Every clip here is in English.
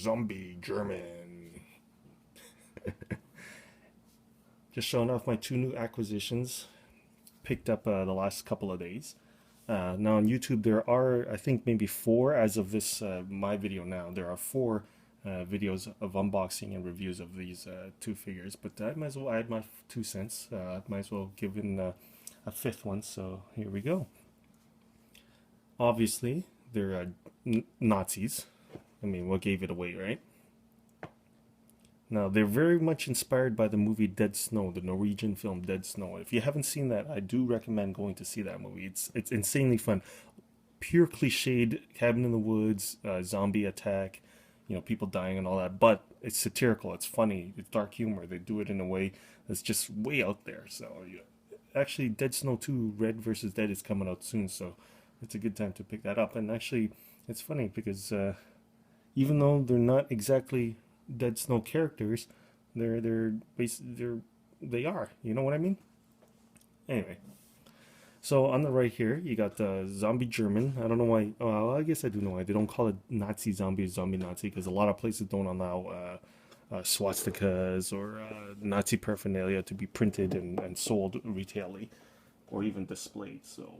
Zombie German. Just showing off my two new acquisitions. Picked up the last couple of days. Now on YouTube there are, I think, maybe four as of this my video now. There are four videos of unboxing and reviews of these two figures, but I might as well add my 2 cents. Might as well give in a fifth one. So here we go. Obviously, they're Nazis. I mean, what gave it away, right? Now, they're very much inspired by the movie Dead Snow, the Norwegian film Dead Snow. If you haven't seen that, I do recommend going to see that movie. It's insanely fun. Pure cliched cabin in the woods, zombie attack, you know, people dying and all that. But it's satirical, it's funny, it's dark humor. They do it in a way that's just way out there. So, yeah. Actually, Dead Snow 2, Red versus Dead, is coming out soon. So it's a good time to pick that up. And actually, it's funny because even though they're not exactly Dead Snow characters, they are. You know what I mean? Anyway, so on the right here, you got the Zombie German. I don't know why. Well, I guess I do know why they don't call it Nazi Zombie, Zombie Nazi, because a lot of places don't allow swastikas or Nazi paraphernalia to be printed and sold retailly or even displayed. So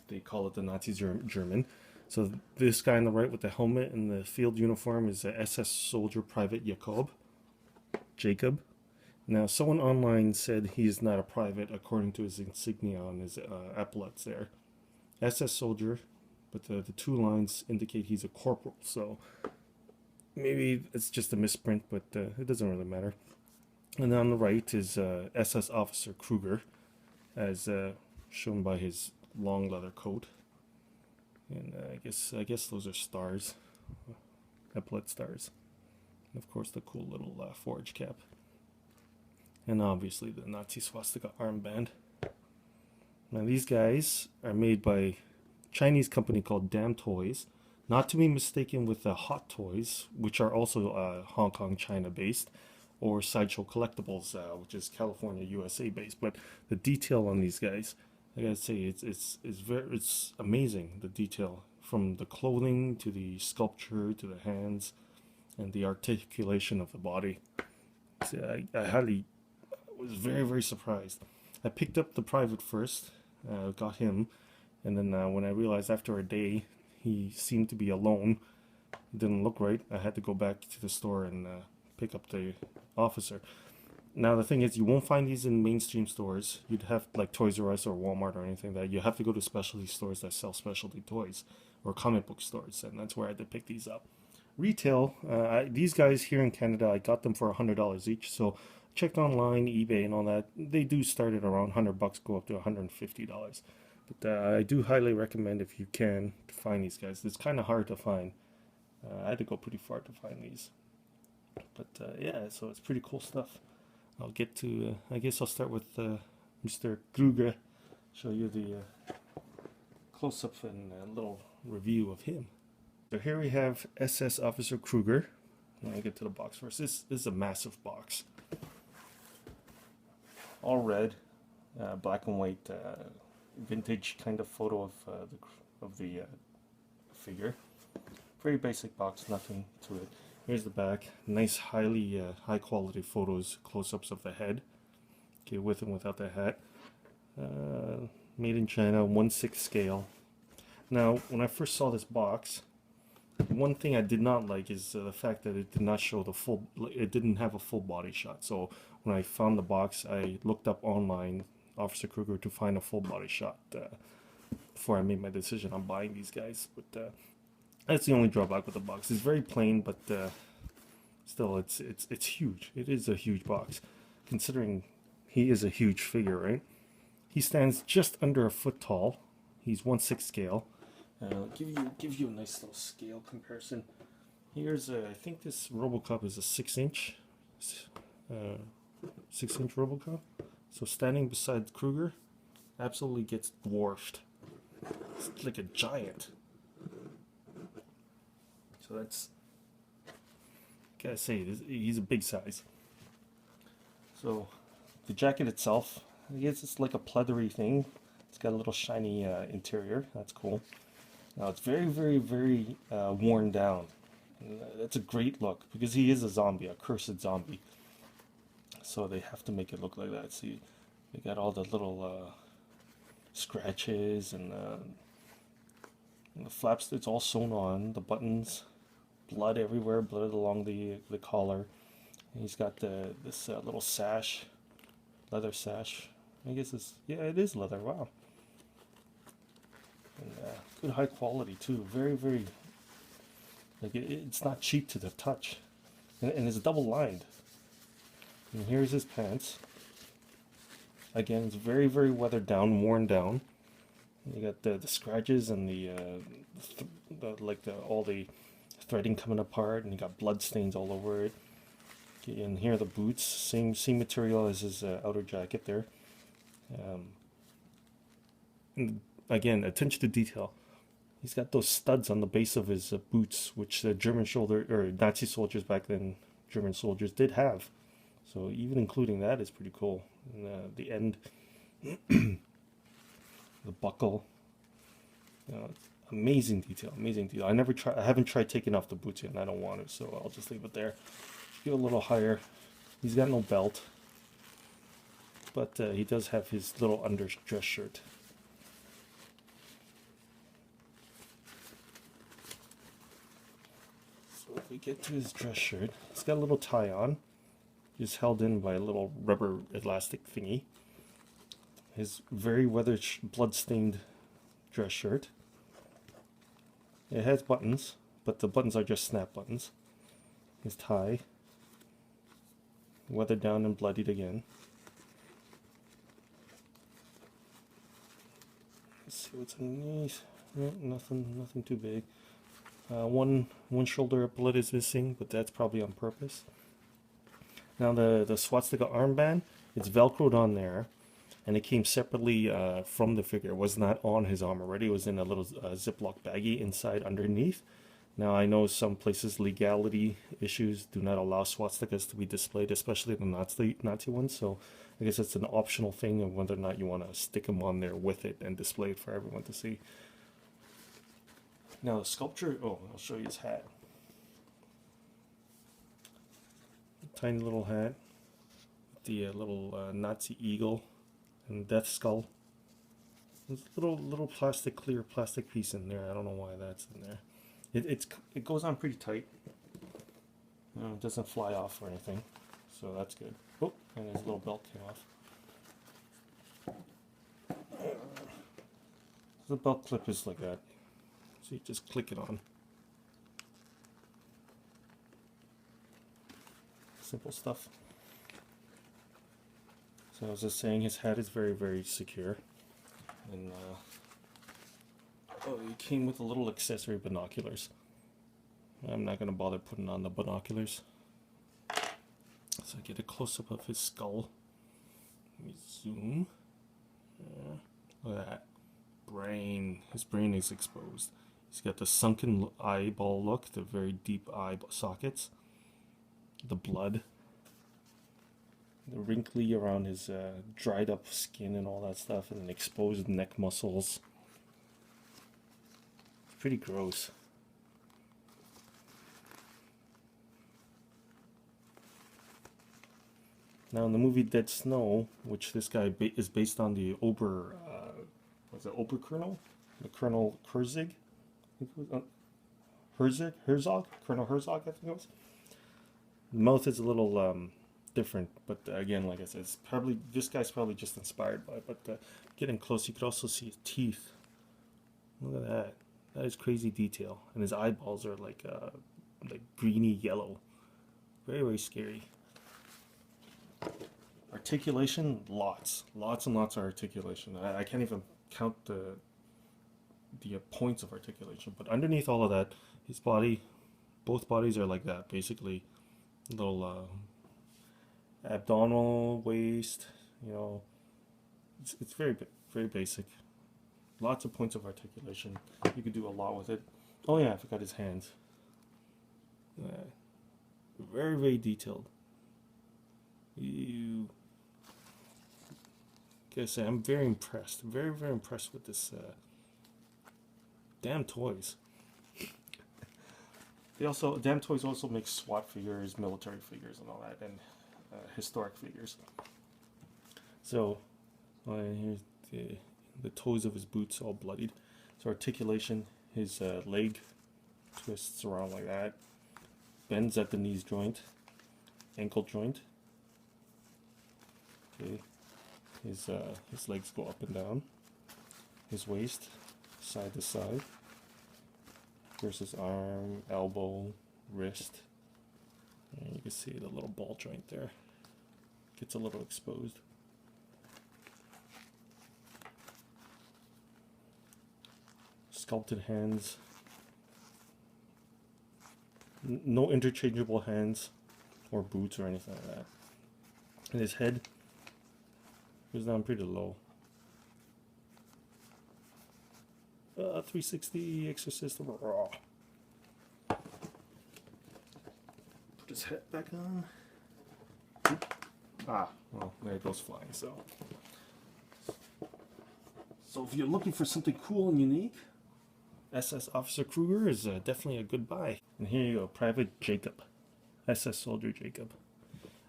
they call it the Nazi German. So this guy on the right with the helmet and the field uniform is a SS soldier private Jakob. Now, someone online said he is not a private according to his insignia on his epaulets there. SS soldier, but the two lines indicate he's a corporal. So maybe it's just a misprint, but it doesn't really matter. And on the right is SS Officer Kruger, as shown by his long leather coat. And I guess those are stars, epaulet stars. And of course the cool little forage cap. And obviously the Nazi swastika armband. Now these guys are made by a Chinese company called DamToys, not to be mistaken with the Hot Toys, which are also Hong Kong, China based, or Sideshow Collectibles, which is California, USA based. But the detail on these guys, I gotta say, it's amazing. The detail from the clothing to the sculpture to the hands and the articulation of the body. See, I was very surprised. I picked up the private first, got him, and then when I realized after a day he seemed to be alone, it didn't look right. I had to go back to the store and pick up the officer. Now the thing is, you won't find these in mainstream stores. You'd have like Toys R Us or Walmart or anything like that. You have to go to specialty stores that sell specialty toys or comic book stores, and that's where I had to pick these up. Retail, these guys here in Canada, I got them for $100 each. So checked online, eBay, and all that. They do start at around $100, go up to $150. But I do highly recommend, if you can, to find these guys. It's kind of hard to find. I had to go pretty far to find these. But yeah, so it's pretty cool stuff. I'll get to, I guess I'll start with Mr. Kruger, show you the close-up and a little review of him. So here we have SS Officer Kruger. I'll get to the box first. This is a massive box. All red, black and white, vintage kind of photo of the figure. Very basic box, nothing to it. Here's the back. Nice, high quality photos, close-ups of the head. Okay, with and without the hat. Made in China, 1/6 scale. Now, when I first saw this box, one thing I did not like is the fact that it did not show the full. It didn't have a full body shot. So when I found the box, I looked up online Officer Kruger to find a full body shot before I made my decision on buying these guys. But that's the only drawback with the box. It's very plain, but still, it's huge. It is a huge box, considering he is a huge figure, right? He stands just under a foot tall. He's 1/6 scale. Give you a nice little scale comparison. Here's I think this RoboCop is a 6-inch, 6-inch RoboCop. So standing beside Kruger, absolutely gets dwarfed. It's like a giant. So that's, gotta say, he's a big size. So the jacket itself, I guess it's like a pleathery thing. It's got a little shiny interior. That's cool. Now it's very worn down, And that's a great look because he is a zombie, a cursed zombie. So they have to make it look like that. See, they got all the little scratches and the flaps. It's all sewn on. The buttons, blood everywhere, blood along the collar. And he's got this little sash, leather sash. I guess it's, yeah, it is leather. Wow. And good high quality too. Very, very, like it's not cheap to the touch. And it's double lined. And here's his pants. Again, it's very, very weathered down, worn down. You got the scratches and all the threading coming apart, and you got blood stains all over it. And here are the boots, same material as his outer jacket there. And again, attention to detail. He's got those studs on the base of his boots, which the German shoulder or Nazi soldiers back then, German soldiers did have. So even including that is pretty cool. And, the end, the buckle. It's amazing detail, amazing detail. I haven't tried taking off the boots yet, and I don't want to, so I'll just leave it there. Get a little higher. He's got no belt, but he does have his little underdress shirt. So if we get to his dress shirt, he's got a little tie on, just held in by a little rubber elastic thingy. His very weathered, blood-stained dress shirt. It has buttons, but the buttons are just snap buttons. His tie, weathered down and bloodied again. Let's see what's underneath. No, nothing too big. One shoulder bullet is missing, but that's probably on purpose. Now the swastika armband, it's velcroed on there, and it came separately from the figure. It was not on his arm already. It was in a little Ziploc baggie inside underneath. Now I know some places legality issues do not allow swastikas to be displayed, especially the Nazi ones. So I guess it's an optional thing of whether or not you want to stick them on there with it and display it for everyone to see. Now the sculpture, oh, I'll show you his hat. Tiny little hat, the little Nazi eagle and death skull. There's a little clear plastic piece in there. I don't know why that's in there. It goes on pretty tight. It doesn't fly off or anything, so that's good. Oh, and his little belt came off. The belt clip is like that, so you just click it on. Simple stuff. So I was just saying, his hat is very, very secure, and oh, it came with a little accessory binoculars. I'm not gonna bother putting on the binoculars. So I get a close up of his skull. Let me zoom. Look at that brain. His brain is exposed. He's got the sunken eyeball look, the very deep eye sockets. The blood, the wrinkly around his dried up skin and all that stuff, and then exposed neck muscles. It's pretty gross. Now in the movie Dead Snow, which this guy is based on the Oberkolonel? The Colonel Herzog? Herzog? Colonel Herzog, I think it was. The mouth is a little different, but again, like I said, it's probably, this guy's probably just inspired by it. But getting close, you could also see his teeth. Look at that. That is crazy detail. And his eyeballs are like greeny yellow. Very, very scary. Articulation, lots and lots of articulation. I can't even count the points of articulation. But underneath all of that, his body, both bodies are like that, basically. Little abdominal, waist, you know, it's very basic. Lots of points of articulation. You could do a lot with it. Oh yeah, I forgot his hands. Very, very detailed. You gotta say, I'm very impressed. Very, very impressed with this DamToys. They also, DamToys also makes SWAT figures, military figures, and all that, and historic figures. So here's the toes of his boots all bloodied. So articulation, his leg twists around like that, bends at the knees joint, ankle joint. Okay, his legs go up and down. His waist, side to side. Here's his arm, elbow, wrist. And you can see the little ball joint there. Gets a little exposed. Sculpted hands. No interchangeable hands or boots or anything like that. And his head goes down pretty low. 360 Exorcist Raw. Put his head back on. Well, there it goes flying. So if you're looking for something cool and unique, SS Officer Kruger is definitely a good buy. And here you go, Private Jakob, SS Soldier Jakob.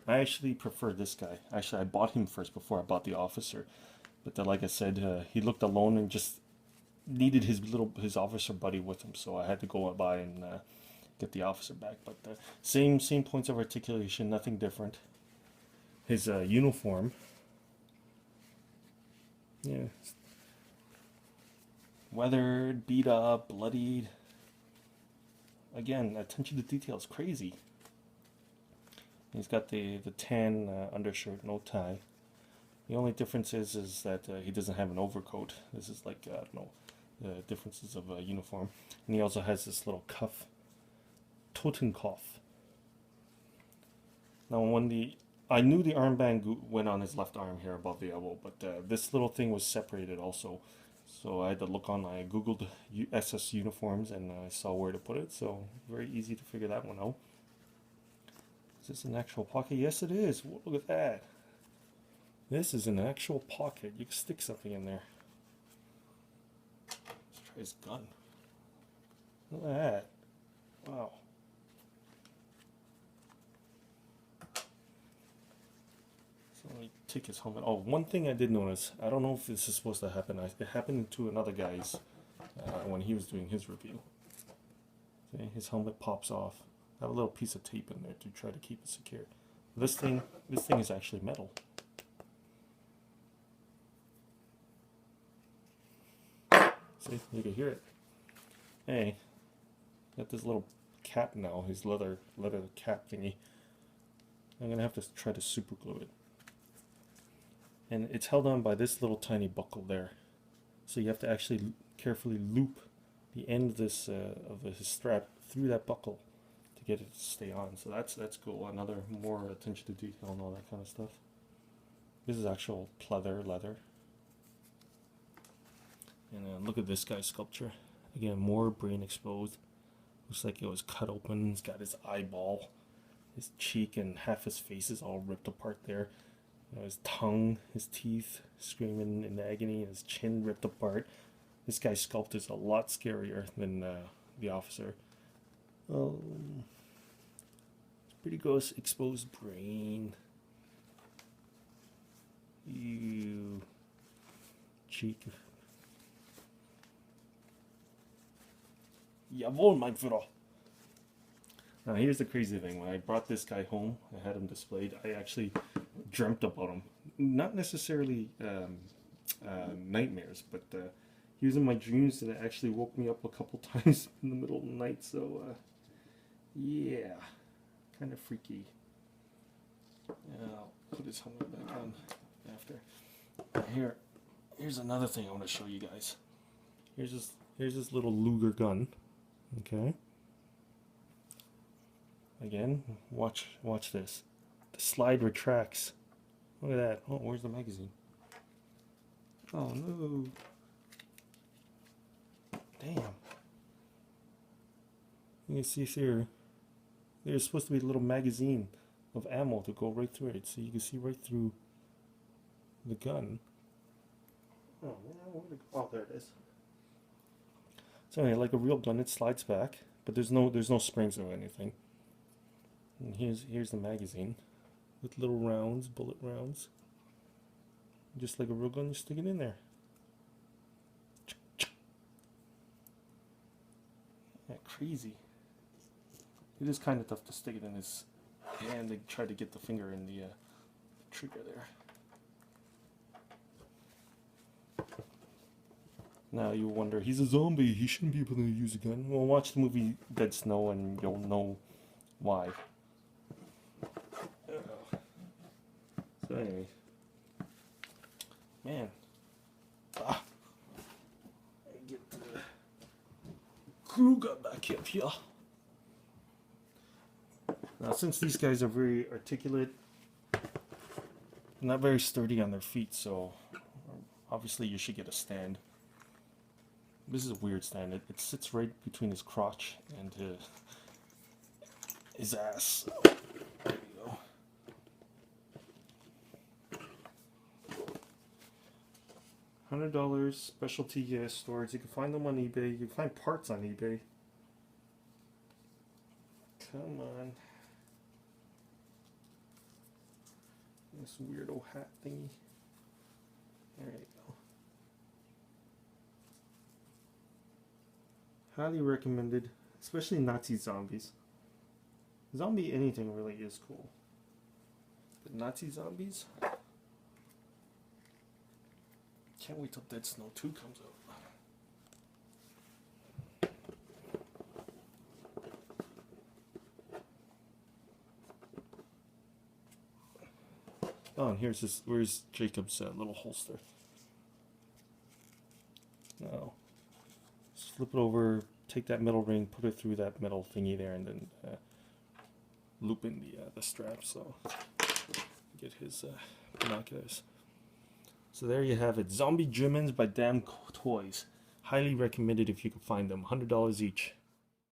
I actually prefer this guy. Actually, I bought him first before I bought the officer. But like I said, he looked alone and just needed his officer buddy with him, so I had to go by and get the officer back. But same points of articulation, nothing different. His uniform, yeah, weathered, beat up, bloodied. Again, attention to detail is crazy. He's got the tan undershirt, no tie. The only difference is that he doesn't have an overcoat. This is like, I don't know, the differences of a uniform. And he also has this little cuff, Totenkopf. Now I knew the armband went on his left arm here above the elbow, but this little thing was separated also. So I had to look online. I googled SS uniforms and I saw where to put it, so very easy to figure that one out. Is this an actual pocket? Yes, it is. Look at that. This is an actual pocket. You can stick something in there. Let's try his gun. Look at that. Wow. So let me take his helmet. Oh, one thing I did notice. I don't know if this is supposed to happen. It happened to another guy's when he was doing his review. Okay, his helmet pops off. I have a little piece of tape in there to try to keep it secure. This thing is actually metal. See, you can hear it. Hey, got this little cap now, his leather cap thingy. I'm gonna have to try to super glue it. And it's held on by this little tiny buckle there. So you have to actually carefully loop the end of this his strap through that buckle to get it to stay on. So that's cool. Another more attention to detail and all that kind of stuff. This is actual pleather leather. And look at this guy's sculpture. Again, more brain exposed. Looks like it was cut open. He's got his eyeball, his cheek, and half his face is all ripped apart there. You know, his tongue, his teeth screaming in agony, his chin ripped apart. This guy's sculpt is a lot scarier than the officer. It's pretty gross. Exposed brain. Ew. Cheek. Jawohl, mein Führer. Now here's the crazy thing. When I brought this guy home, I had him displayed, I actually dreamt about him. Not necessarily nightmares, but he was in my dreams and it actually woke me up a couple times in the middle of the night. So yeah, kind of freaky. Yeah, I'll put his helmet back on after. Here's another thing I want to show you guys. Here's this little Luger gun. Okay. Again, watch this. The slide retracts. Look at that. Oh, where's the magazine? Oh no. Damn. You can see here. There's supposed to be a little magazine of ammo to go right through it, so you can see right through the gun. Oh, there it is. So anyway, like a real gun, it slides back. but there's no springs or anything. And here's the magazine with little rounds, bullet rounds, just like a real gun. You stick it in there. Yeah, crazy. It is kind of tough to stick it in his hand to try to get the finger in the trigger there. Now you wonder, he's a zombie, he shouldn't be able to use a gun. Well, watch the movie Dead Snow and you'll know why. So anyway, man, get Kruger back up here. Now, since these guys are very articulate, not very sturdy on their feet, so obviously you should get a stand. This is a weird stand. It sits right between his crotch and his ass. There you go. $100 specialty stores. You can find them on eBay. You can find parts on eBay. Come on. This weirdo hat thingy. There you go. Highly recommended, especially Nazi zombies. Zombie anything really is cool. But Nazi zombies? Can't wait till Dead Snow 2 comes out. Oh, and where's Jacob's little holster. Now, just flip it over, take that metal ring, put it through that metal thingy there, and then loop in the strap, so get his binoculars. So there you have it. Zombie Germans by DamToys. Highly recommended if you can find them. $100 each.